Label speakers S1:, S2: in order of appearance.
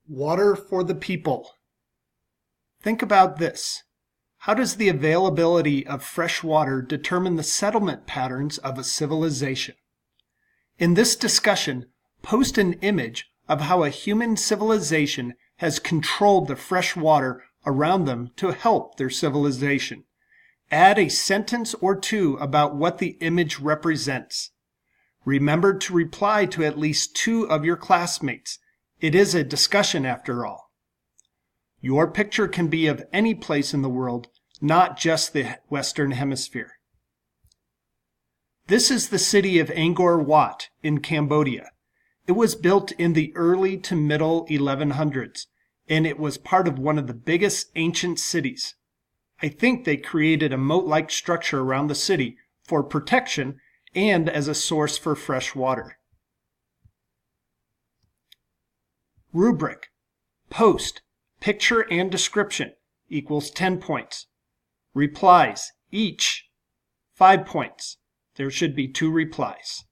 S1: Water for the people. Think about this. How does the availability of fresh water determine the settlement patterns of a civilization? In this discussion, post an image of how a human civilization has controlled the fresh water around them to help their civilization. Add a sentence or two about what the image represents. Remember to reply to at least 2 of your classmates. It is a discussion after all. Your picture can be of any place in the world, not just the Western Hemisphere. This is the city of Angkor Wat in Cambodia. It was built in the early to middle 1100s, and it was part of one of the biggest ancient cities. I think they created a moat-like structure around the city for protection and as a source for fresh water. Rubric: Post, picture and description equals 10 points. Replies, each 5 points. There should be 2 replies.